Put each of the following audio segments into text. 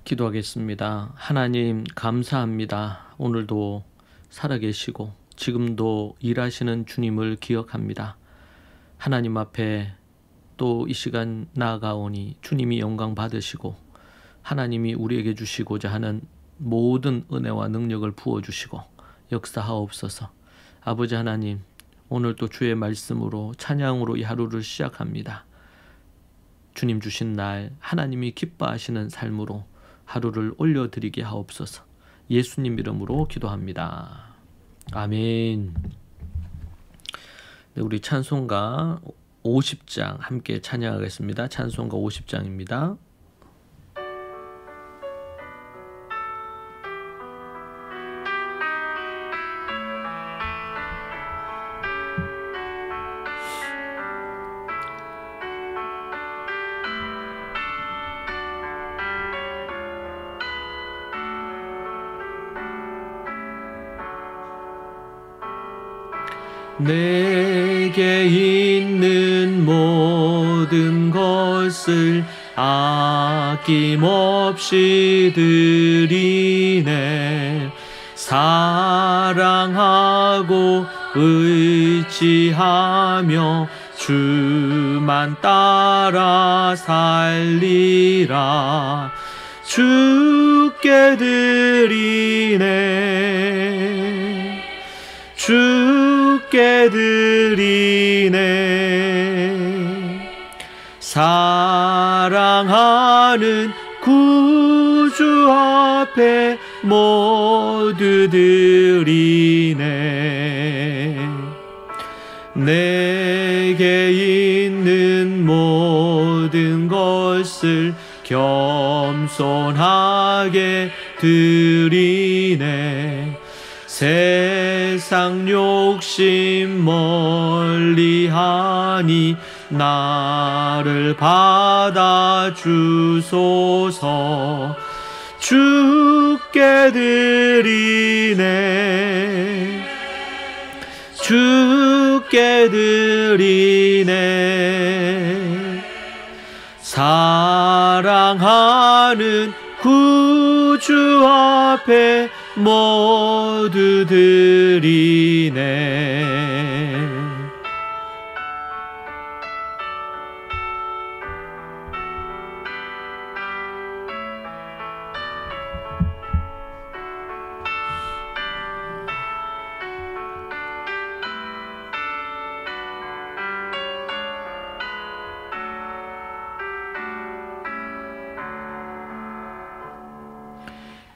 기도하겠습니다. 하나님 감사합니다. 오늘도 살아계시고 지금도 일하시는 주님을 기억합니다. 하나님 앞에 또 이 시간 나아가오니 주님이 영광 받으시고 하나님이 우리에게 주시고자 하는 모든 은혜와 능력을 부어주시고 역사하옵소서. 아버지 하나님, 오늘 또 주의 말씀으로 찬양으로 이 하루를 시작합니다. 주님 주신 날 하나님이 기뻐하시는 삶으로 하루를 올려드리게 하옵소서. 예수님 이름으로 기도합니다. 아멘. 네, 우리 찬송가 50장 함께 찬양하겠습니다. 찬송가 50장입니다. 내게 있는 모든 것을 아낌없이 드리네. 사랑하고 의지하며 주만 따라 살리라. 주께 드리네. 주께 드리네. 사랑하는 구주 앞에 모두 드리네. 내게 있는 모든 것을 겸손하게 드리네. 세상 욕심 멀리하니 나를 받아주소서. 주께 드리네. 주께 드리네. 사랑하는 구주 앞에 모두 드리네.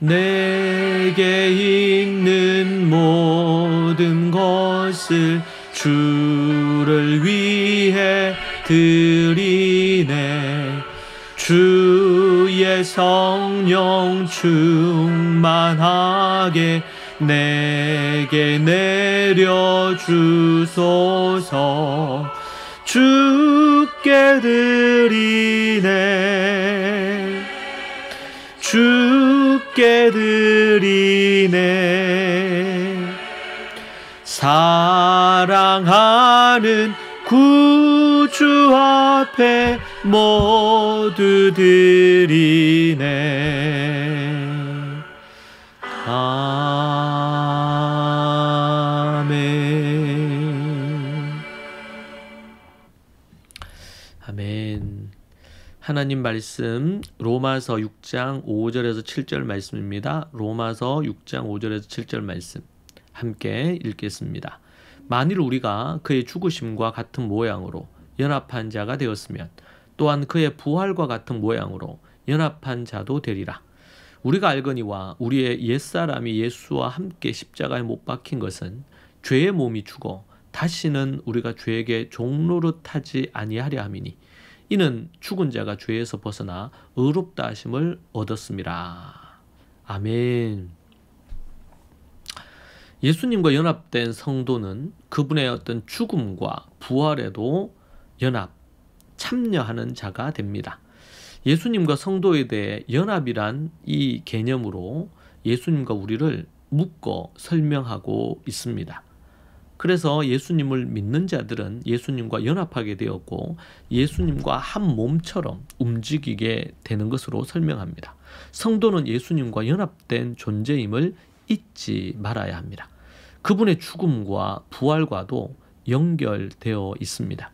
내게 있는 모든 것을 주를 위해 드리네. 주의 성령 충만하게 내게 내려주소서. 주께 드리네. 주께 드리네. 사랑하는 구주 앞에 모두 드리네. 아멘. 아멘. 하나님 말씀 로마서 6장 5절에서 7절 말씀입니다. 로마서 6장 5절에서 7절 말씀 함께 읽겠습니다. 만일 우리가 그의 죽으심과 같은 모양으로 연합한 자가 되었으면 또한 그의 부활과 같은 모양으로 연합한 자도 되리라. 우리가 알거니와 우리의 옛사람이 예수와 함께 십자가에 못 박힌 것은 죄의 몸이 죽어 다시는 우리가 죄에게 종노릇하지 아니하려 함이니 이는 죽은 자가 죄에서 벗어나 의롭다 하심을 얻었음이라. 아멘. 예수님과 연합된 성도는 그분의 어떤 죽음과 부활에도 참여하는 자가 됩니다. 예수님과 성도에 대해 연합이란 이 개념으로 예수님과 우리를 묶어 설명하고 있습니다. 그래서 예수님을 믿는 자들은 예수님과 연합하게 되었고 예수님과 한 몸처럼 움직이게 되는 것으로 설명합니다. 성도는 예수님과 연합된 존재임을 잊지 말아야 합니다. 그분의 죽음과 부활과도 연결되어 있습니다.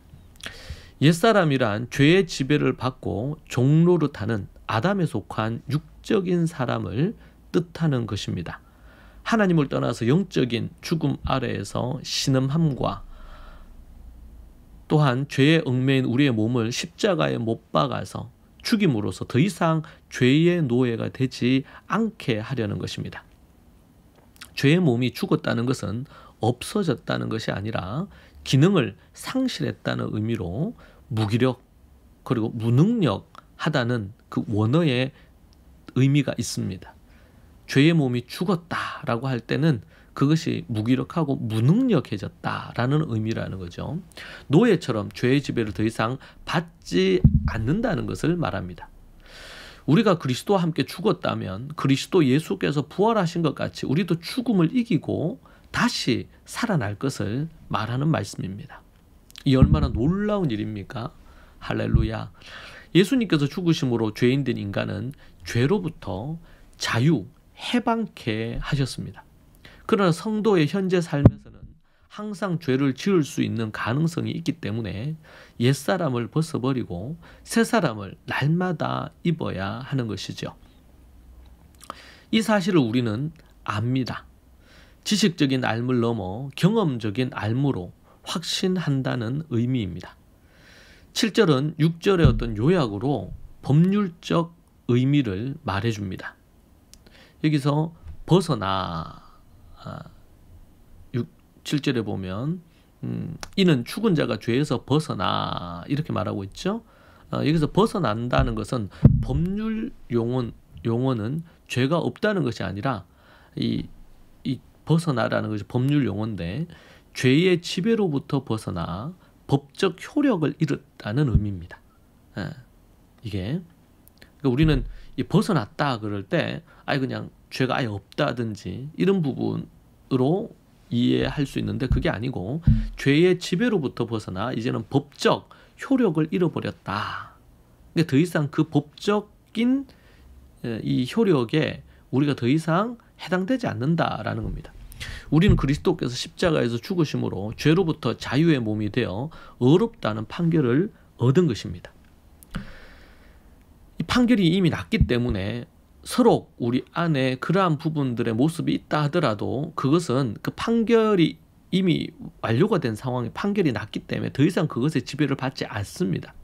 옛사람이란 죄의 지배를 받고 종노릇하는 아담에 속한 육적인 사람을 뜻하는 것입니다. 하나님을 떠나서 영적인 죽음 아래에서 신음함과 또한 죄에 얽매인 우리의 몸을 십자가에 못 박아서 죽임으로써 더 이상 죄의 노예가 되지 않게 하려는 것입니다. 죄의 몸이 죽었다는 것은 없어졌다는 것이 아니라 기능을 상실했다는 의미로 무기력 그리고 무능력하다는 그 원어의 의미가 있습니다. 죄의 몸이 죽었다라고 할 때는 그것이 무기력하고 무능력해졌다라는 의미라는 거죠. 노예처럼 죄의 지배를 더 이상 받지 않는다는 것을 말합니다. 우리가 그리스도와 함께 죽었다면 그리스도 예수께서 부활하신 것 같이 우리도 죽음을 이기고 다시 살아날 것을 말하는 말씀입니다. 이 얼마나 놀라운 일입니까? 할렐루야. 예수님께서 죽으심으로 죄인된 인간은 죄로부터 해방케 하셨습니다. 그러나 성도의 현재 삶에서는 항상 죄를 지을 수 있는 가능성이 있기 때문에 옛사람을 벗어버리고 새사람을 날마다 입어야 하는 것이죠. 이 사실을 우리는 압니다. 지식적인 알물 넘어 경험적인 알무로 확신한다는 의미입니다. 7절은 6절의 어떤 요약으로 법률적 의미를 말해줍니다. 여기서 벗어나 7절에 보면 이는 죽은 자가 죄에서 벗어나 이렇게 말하고 있죠. 여기서 벗어난다는 것은 법률 용어는 죄가 없다는 것이 아니라 이 벗어나라는 것이 법률 용어인데 죄의 지배로부터 벗어나 법적 효력을 잃었다는 의미입니다. 이게 그러니까 우리는 이 벗어났다 그럴 때 그냥 죄가 아예 없다든지 이런 부분으로 이해할 수 있는데 그게 아니고 죄의 지배로부터 벗어나 이제는 법적 효력을 잃어버렸다. 그러니까 더 이상 그 법적인 이 효력에 우리가 더 이상 해당되지 않는다라는 겁니다. 우리는 그리스도께서 십자가에서 죽으심으로 죄로부터 자유의 몸이 되어 의롭다는 판결을 얻은 것입니다. 이 판결이 이미 났기 때문에 서로 우리 안에 그러한 부분들의 모습이 있다 하더라도 그것은 그 판결이 이미 완료가 된 상황에 판결이 났기 때문에 더 이상 그것의 지배를 받지 않습니다.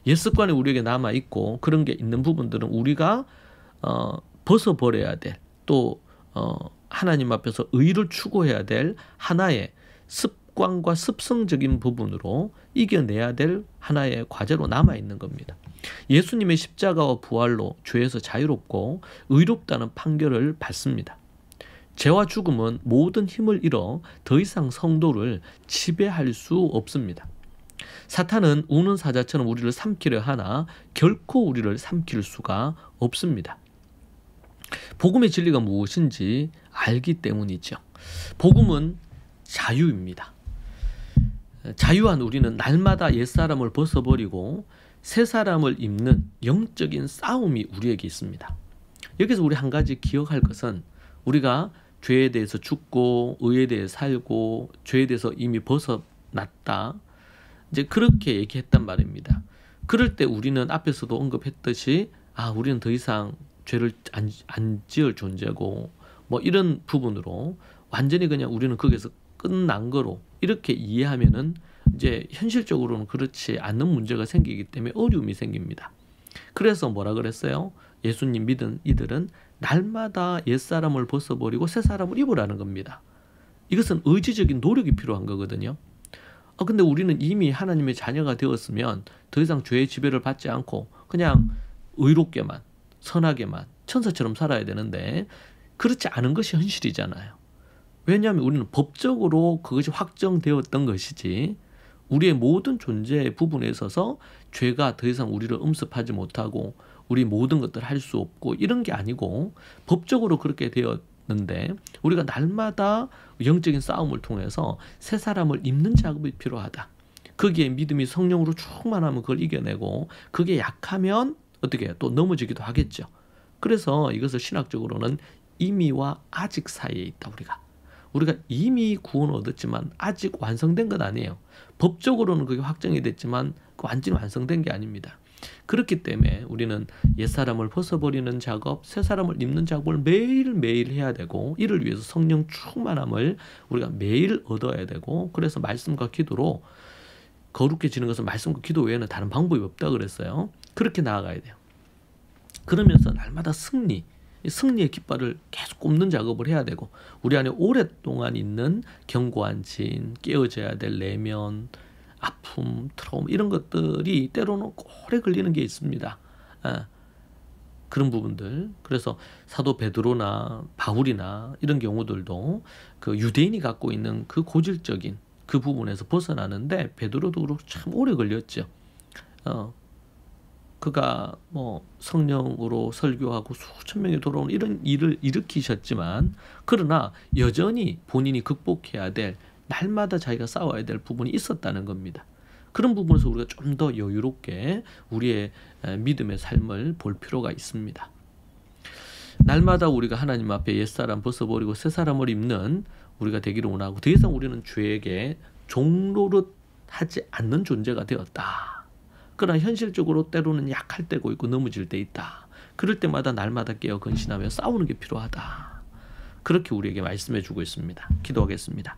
옛 습관이 우리에게 남아있고 그런 게 있는 부분들은 우리가 벗어버려야 될 또 하나님 앞에서 의를 추구해야 될 하나의 습관과 습성적인 부분으로 이겨내야 될 하나의 과제로 남아있는 겁니다. 예수님의 십자가와 부활로 죄에서 자유롭고 의롭다는 판결을 받습니다. 죄와 죽음은 모든 힘을 잃어 더 이상 성도를 지배할 수 없습니다. 사탄은 우는 사자처럼 우리를 삼키려 하나 결코 우리를 삼킬 수가 없습니다. 복음의 진리가 무엇인지 알기 때문이죠. 복음은 자유입니다. 자유한 우리는 날마다 옛사람을 벗어버리고 새사람을 입는 영적인 싸움이 우리에게 있습니다. 여기서 우리 한 가지 기억할 것은 우리가 죄에 대해서 죽고 의에 대해 살고 죄에 대해서 이미 벗어났다. 이제 그렇게 얘기했단 말입니다. 그럴 때 우리는 앞에서도 언급했듯이 우리는 더 이상 죄를 안 지을 존재고 뭐 이런 부분으로 완전히 그냥 우리는 거기서 끝난 거로 이렇게 이해하면은 이제 현실적으로는 그렇지 않는 문제가 생기기 때문에 어려움이 생깁니다. 그래서 뭐라 그랬어요? 예수님 믿은 이들은 날마다 옛사람을 벗어버리고 새사람을 입으라는 겁니다. 이것은 의지적인 노력이 필요한 거거든요. 근데 우리는 이미 하나님의 자녀가 되었으면 더 이상 죄의 지배를 받지 않고 그냥 의롭게만 선하게만 천사처럼 살아야 되는데 그렇지 않은 것이 현실이잖아요. 왜냐하면 우리는 법적으로 그것이 확정되었던 것이지 우리의 모든 존재의 부분에 있어서 죄가 더 이상 우리를 음습하지 못하고 우리 모든 것들을 할 수 없고 이런 게 아니고 법적으로 그렇게 되어 있는데 우리가 날마다 영적인 싸움을 통해서 새 사람을 입는 작업이 필요하다. 거기에 믿음이 성령으로 충만하면 그걸 이겨내고 그게 약하면 어떻게 해요? 또 넘어지기도 하겠죠. 그래서 이것을 신학적으로는 이미와 아직 사이에 있다. 우리가 이미 구원을 얻었지만 아직 완성된 건 아니에요. 법적으로는 그게 확정이 됐지만 완전히 완성된 게 아닙니다. 그렇기 때문에 우리는 옛사람을 벗어버리는 작업, 새사람을 입는 작업을 매일매일 해야 되고 이를 위해서 성령 충만함을 우리가 매일 얻어야 되고 그래서 말씀과 기도로 거룩해지는 것은 말씀과 기도 외에는 다른 방법이 없다 그랬어요. 그렇게 나아가야 돼요. 그러면서 날마다 승리의 깃발을 계속 꼽는 작업을 해야 되고 우리 안에 오랫동안 있는 견고한 진, 깨어져야 될 내면, 아픔, 트라우마 이런 것들이 때로는 오래 걸리는 게 있습니다. 그런 부분들. 그래서 사도 베드로나 바울이나 이런 경우들도 그 유대인이 갖고 있는 그 고질적인 그 부분에서 벗어나는데 베드로도 그렇고 참 오래 걸렸죠. 그가 뭐 성령으로 설교하고 수천 명이 돌아오는 이런 일을 일으키셨지만 그러나 여전히 본인이 극복해야 될 날마다 자기가 싸워야 될 부분이 있었다는 겁니다. 그런 부분에서 우리가 좀 더 여유롭게 우리의 믿음의 삶을 볼 필요가 있습니다. 날마다 우리가 하나님 앞에 옛사람 벗어버리고 새사람을 입는 우리가 되기를 원하고 더 이상 우리는 죄에게 종노릇 하지 않는 존재가 되었다. 그러나 현실적으로 때로는 약할 때고 있고 넘어질 때 있다. 그럴 때마다 날마다 깨어 근신하며 싸우는 게 필요하다. 그렇게 우리에게 말씀해 주고 있습니다. 기도하겠습니다.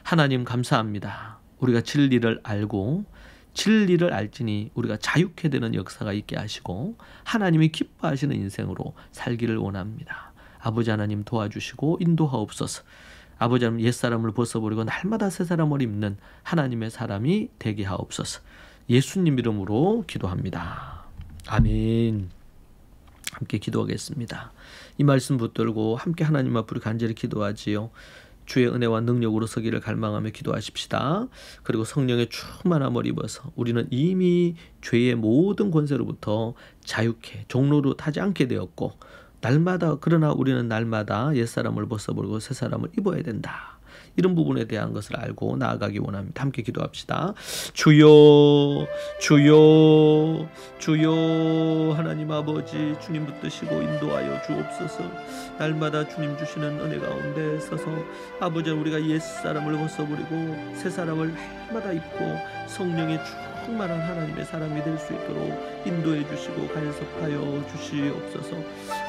하나님 감사합니다. 우리가 진리를 알고 진리를 알지니 우리가 자유케 되는 역사가 있게 하시고 하나님이 기뻐하시는 인생으로 살기를 원합니다. 아버지 하나님 도와주시고 인도하옵소서. 아버지 하나님 옛사람을 벗어버리고 날마다 새사람을 입는 하나님의 사람이 되게 하옵소서. 예수님 이름으로 기도합니다. 아멘. 함께 기도하겠습니다. 이 말씀 붙들고 함께 하나님 앞으로 간절히 기도하지요. 주의 은혜와 능력으로 서기를 갈망하며 기도하십시다. 그리고 성령의 충만함을 입어서 우리는 이미 죄의 모든 권세로부터 자유케 종로로 타지 않게 되었고 그러나 우리는 날마다 옛사람을 벗어버리고 새사람을 입어야 된다. 이런 부분에 대한 것을 알고 나아가기 원합니다. 함께 기도합시다. 주여 주여 주여 하나님 아버지 주님 붙드시고 인도하여 주옵소서. 날마다 주님 주시는 은혜 가운데 서서 아버지 우리가 옛사람을 벗어버리고 새사람을 날마다 입고 성령의 충만한 하나님의 사람이 될 수 있도록 인도해 주시고 간섭하여 주시옵소서.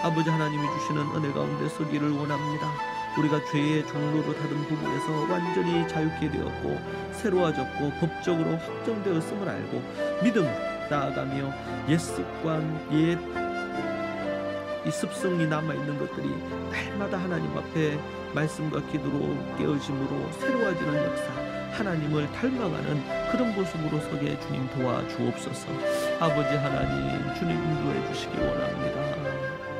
아버지 하나님이 주시는 은혜 가운데 서기를 원합니다. 우리가 죄의 종로로 닫은 부분에서 완전히 자유케 되었고 새로워졌고 법적으로 확정되었음을 알고 믿음으로 나아가며 옛 습관, 옛 이 습성이 남아있는 것들이 날마다 하나님 앞에 말씀과 기도로 깨어짐으로 새로워지는 역사, 하나님을 닮아가는 그런 모습으로 서게 주님 도와주옵소서. 아버지 하나님 주님 인도해 주시기 원합니다.